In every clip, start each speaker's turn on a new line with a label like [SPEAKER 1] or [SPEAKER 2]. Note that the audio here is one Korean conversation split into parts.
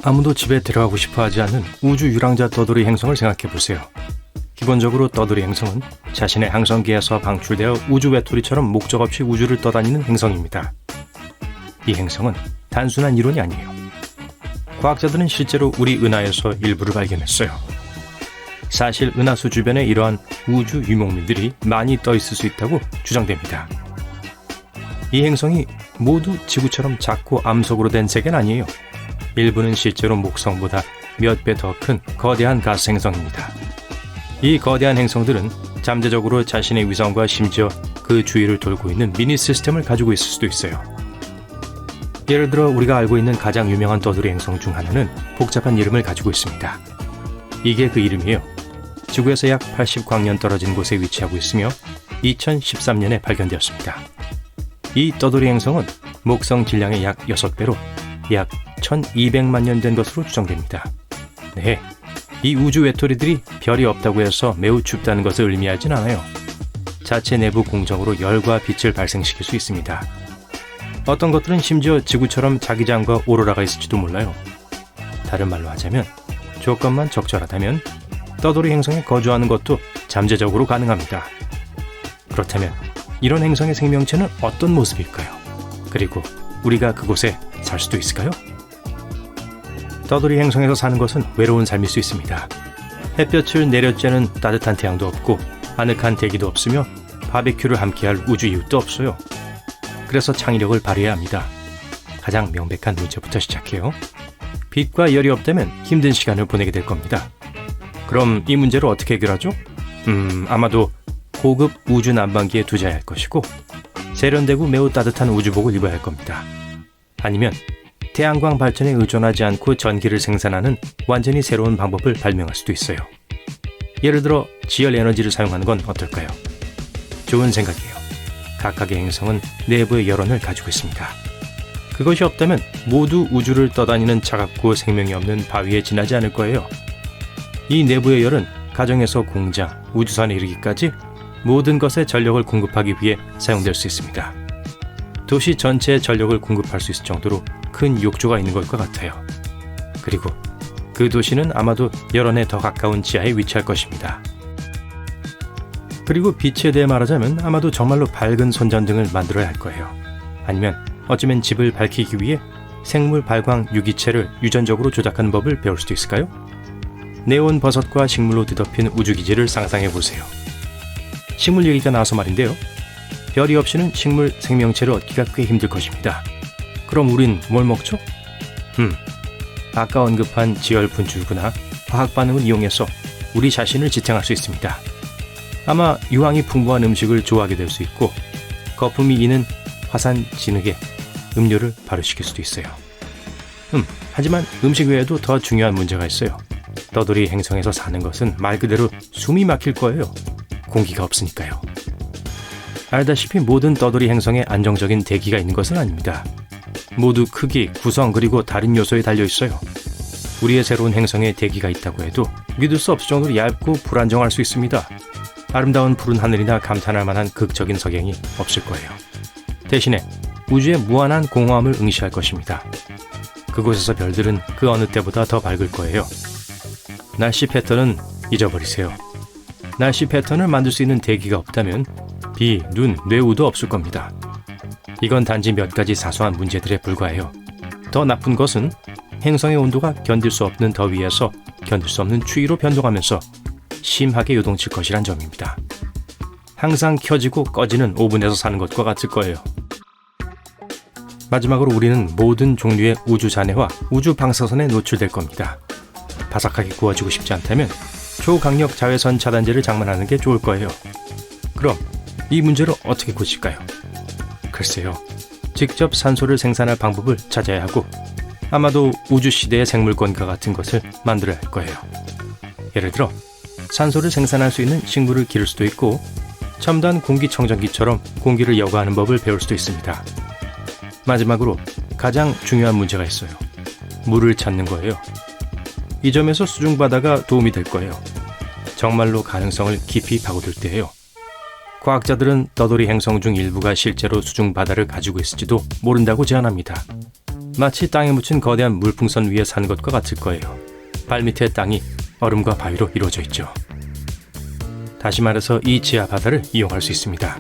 [SPEAKER 1] 아무도 집에 들어가고 싶어 하지 않는 우주 유랑자 떠돌이 행성을 생각해 보세요. 기본적으로 떠돌이 행성은 자신의 항성기에서 방출되어 우주 외톨이처럼 목적 없이 우주를 떠다니는 행성입니다. 이 행성은 단순한 이론이 아니에요. 과학자들은 실제로 우리 은하에서 일부를 발견했어요. 사실 은하수 주변에 이러한 우주 유목민들이 많이 떠 있을 수 있다고 주장됩니다. 이 행성이 모두 지구처럼 작고 암석으로 된 세계는 아니에요. 일부는 실제로 목성보다 몇 배 더 큰 거대한 가스 행성입니다. 이 거대한 행성들은 잠재적으로 자신의 위성과 심지어 그 주위를 돌고 있는 미니 시스템을 가지고 있을 수도 있어요. 예를 들어 우리가 알고 있는 가장 유명한 떠돌이 행성 중 하나는 복잡한 이름을 가지고 있습니다. 이게 그 이름이에요. 지구에서 약 80광년 떨어진 곳에 위치하고 있으며 2013년에 발견되었습니다. 이 떠돌이 행성은 목성 질량의 약 6배로 약 1200만 년 된 것으로 추정됩니다. 네, 이 우주 외톨이들이 별이 없다고 해서 매우 춥다는 것을 의미하진 않아요. 자체 내부 공정으로 열과 빛을 발생시킬 수 있습니다. 어떤 것들은 심지어 지구처럼 자기장과 오로라가 있을지도 몰라요. 다른 말로 하자면 조건만 적절하다면 떠돌이 행성에 거주하는 것도 잠재적으로 가능합니다. 그렇다면 이런 행성의 생명체는 어떤 모습일까요? 그리고 우리가 그곳에 살 수도 있을까요? 떠돌이 행성에서 사는 것은 외로운 삶일 수 있습니다. 햇볕을 내려쬐는 따뜻한 태양도 없고 아늑한 대기도 없으며 바베큐를 함께할 우주 이웃도 없어요. 그래서 창의력을 발휘해야 합니다. 가장 명백한 문제부터 시작해요. 빛과 열이 없다면 힘든 시간을 보내게 될 겁니다. 그럼 이 문제를 어떻게 해결하죠? 아마도 고급 우주 난방기에 투자해야 할 것이고 세련되고 매우 따뜻한 우주복을 입어야 할 겁니다. 아니면 태양광 발전에 의존하지 않고 전기를 생산하는 완전히 새로운 방법을 발명할 수도 있어요. 예를 들어 지열 에너지를 사용하는 건 어떨까요? 좋은 생각이에요. 각각의 행성은 내부의 열원을 가지고 있습니다. 그것이 없다면 모두 우주를 떠다니는 차갑고 생명이 없는 바위에 지나지 않을 거예요. 이 내부의 열은 가정에서 공장, 우주선에 이르기까지 모든 것에 전력을 공급하기 위해 사용될 수 있습니다. 도시 전체에 전력을 공급할 수 있을 정도로 큰 욕조가 있는 것과 같아요. 그리고 그 도시는 아마도 열원에 더 가까운 지하에 위치할 것입니다. 그리고 빛에 대해 말하자면 아마도 정말로 밝은 손전등을 만들어야 할 거예요. 아니면 어쩌면 집을 밝히기 위해 생물 발광 유기체를 유전적으로 조작하는 법을 배울 수도 있을까요? 네온 버섯과 식물로 뒤덮인 우주기지를 상상해보세요. 식물 얘기가 나와서 말인데요. 별이 없이는 식물 생명체를 얻기가 꽤 힘들 것입니다. 그럼 우린 뭘 먹죠? 아까 언급한 지열 분출구나 화학 반응을 이용해서 우리 자신을 지탱할 수 있습니다. 아마 유황이 풍부한 음식을 좋아하게 될 수 있고 거품이 이는 화산 진흙에 음료를 발효시킬 수도 있어요. 하지만 음식 외에도 더 중요한 문제가 있어요. 떠돌이 행성에서 사는 것은 말 그대로 숨이 막힐 거예요. 공기가 없으니까요. 알다시피 모든 떠돌이 행성에 안정적인 대기가 있는 것은 아닙니다. 모두 크기, 구성 그리고 다른 요소에 달려 있어요. 우리의 새로운 행성에 대기가 있다고 해도 믿을 수 없을 정도로 얇고 불안정할 수 있습니다. 아름다운 푸른 하늘이나 감탄할 만한 극적인 석양이 없을 거예요. 대신에 우주의 무한한 공허함을 응시할 것입니다. 그곳에서 별들은 그 어느 때보다 더 밝을 거예요. 날씨 패턴은 잊어버리세요. 날씨 패턴을 만들 수 있는 대기가 없다면 비, 눈, 뇌우도 없을 겁니다. 이건 단지 몇 가지 사소한 문제들에 불과해요. 더 나쁜 것은 행성의 온도가 견딜 수 없는 더위에서 견딜 수 없는 추위로 변동하면서 심하게 요동칠 것이란 점입니다. 항상 켜지고 꺼지는 오븐에서 사는 것과 같을 거예요. 마지막으로 우리는 모든 종류의 우주 잔해와 우주 방사선에 노출될 겁니다. 바삭하게 구워지고 싶지 않다면 초강력 자외선 차단제를 장만하는 게 좋을 거예요. 그럼 이 문제를 어떻게 고칠까요? 글쎄요. 직접 산소를 생산할 방법을 찾아야 하고 아마도 우주시대의 생물권과 같은 것을 만들어야 할 거예요. 예를 들어 산소를 생산할 수 있는 식물을 기를 수도 있고 첨단 공기청정기처럼 공기를 여과하는 법을 배울 수도 있습니다. 마지막으로 가장 중요한 문제가 있어요. 물을 찾는 거예요. 이 점에서 수중바다가 도움이 될 거예요. 정말로 가능성을 깊이 파고들 때예요. 과학자들은 떠돌이 행성 중 일부가 실제로 수중바다를 가지고 있을지도 모른다고 제안합니다. 마치 땅에 묻힌 거대한 물풍선 위에 산 것과 같을 거예요. 발밑의 땅이 얼음과 바위로 이루어져 있죠. 다시 말해서 이 지하 바다를 이용할 수 있습니다.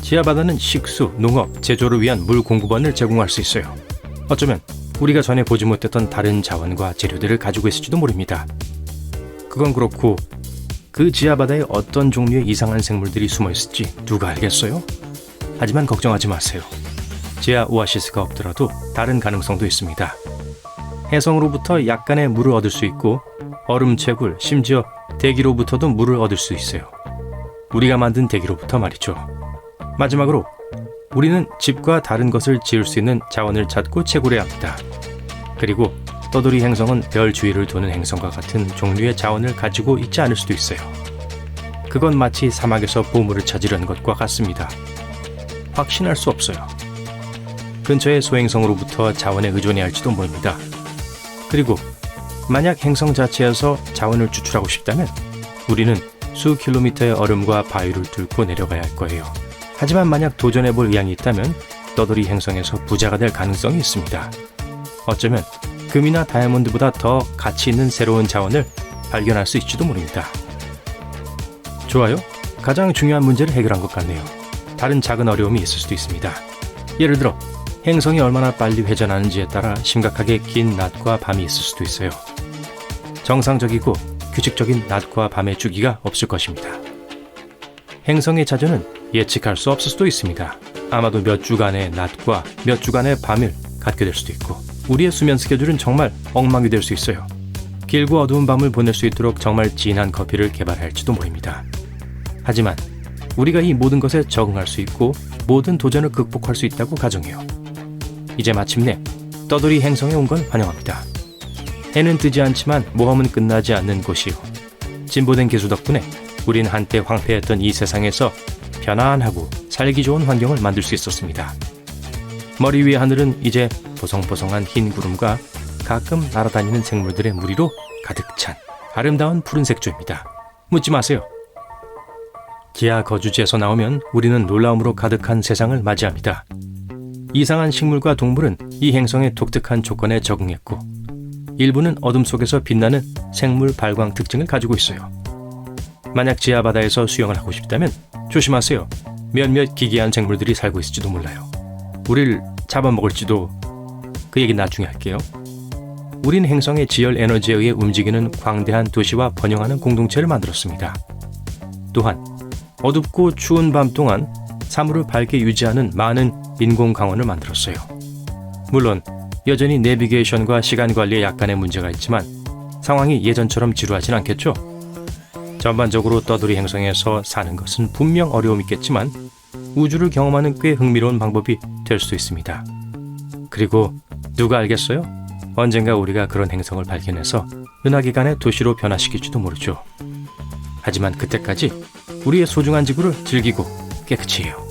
[SPEAKER 1] 지하 바다는 식수, 농업, 제조를 위한 물 공급원을 제공할 수 있어요. 어쩌면 우리가 전에 보지 못했던 다른 자원과 재료들을 가지고 있을지도 모릅니다. 그건 그렇고 그 지하 바다에 어떤 종류의 이상한 생물들이 숨어 있을지 누가 알겠어요? 하지만 걱정하지 마세요. 지하 오아시스가 없더라도 다른 가능성도 있습니다. 해성으로부터 약간의 물을 얻을 수 있고 얼음채굴, 심지어 대기로부터도 물을 얻을 수 있어요. 우리가 만든 대기로부터 말이죠. 마지막으로 우리는 집과 다른 것을 지을 수 있는 자원을 찾고 채굴해야 합니다. 그리고 떠돌이 행성은 별 주위를 도는 행성과 같은 종류의 자원을 가지고 있지 않을 수도 있어요. 그건 마치 사막에서 보물을 찾으려는 것과 같습니다. 확신할 수 없어요. 근처의 소행성으로부터 자원에 의존해야 할지도 모릅니다. 그리고 만약 행성 자체에서 자원을 추출하고 싶다면 우리는 수 킬로미터의 얼음과 바위를 뚫고 내려가야 할 거예요. 하지만 만약 도전해볼 의향이 있다면 떠돌이 행성에서 부자가 될 가능성이 있습니다. 어쩌면 금이나 다이아몬드보다 더 가치 있는 새로운 자원을 발견할 수 있지도 모릅니다. 좋아요. 가장 중요한 문제를 해결한 것 같네요. 다른 작은 어려움이 있을 수도 있습니다. 예를 들어 행성이 얼마나 빨리 회전하는지에 따라 심각하게 긴 낮과 밤이 있을 수도 있어요. 정상적이고 규칙적인 낮과 밤의 주기가 없을 것입니다. 행성의 자전은 예측할 수 없을 수도 있습니다. 아마도 몇 주간의 낮과 몇 주간의 밤을 갖게 될 수도 있고 우리의 수면 스케줄은 정말 엉망이 될 수 있어요. 길고 어두운 밤을 보낼 수 있도록 정말 진한 커피를 개발해야 할지도 모릅니다. 하지만 우리가 이 모든 것에 적응할 수 있고 모든 도전을 극복할 수 있다고 가정해요. 이제 마침내 떠돌이 행성에 온 건 환영합니다. 해는 뜨지 않지만 모험은 끝나지 않는 곳이요. 진보된 기술 덕분에 우린 한때 황폐했던 이 세상에서 편안하고 살기 좋은 환경을 만들 수 있었습니다. 머리 위의 하늘은 이제 보송보송한 흰 구름과 가끔 날아다니는 생물들의 무리로 가득 찬 아름다운 푸른색 조입니다. 묻지 마세요. 지하 거주지에서 나오면 우리는 놀라움으로 가득한 세상을 맞이합니다. 이상한 식물과 동물은 이 행성의 독특한 조건에 적응했고 일부는 어둠 속에서 빛나는 생물 발광 특징을 가지고 있어요. 만약 지하 바다에서 수영을 하고 싶다면 조심하세요. 몇몇 기괴한 생물들이 살고 있을지도 몰라요. 우릴 잡아먹을지도. 그 얘기 나중에 할게요. 우린 행성의 지열 에너지에 의해 움직이는 광대한 도시와 번영하는 공동체를 만들었습니다. 또한 어둡고 추운 밤 동안 사물을 밝게 유지하는 많은 인공 광원을 만들었어요. 물론 여전히 내비게이션과 시간 관리에 약간의 문제가 있지만 상황이 예전처럼 지루하진 않겠죠? 전반적으로 떠돌이 행성에서 사는 것은 분명 어려움이 있겠지만 우주를 경험하는 꽤 흥미로운 방법이 될 수도 있습니다. 그리고 누가 알겠어요? 언젠가 우리가 그런 행성을 발견해서 은하기관의 도시로 변화시킬지도 모르죠. 하지만 그때까지 우리의 소중한 지구를 즐기고 깨끗이 해요.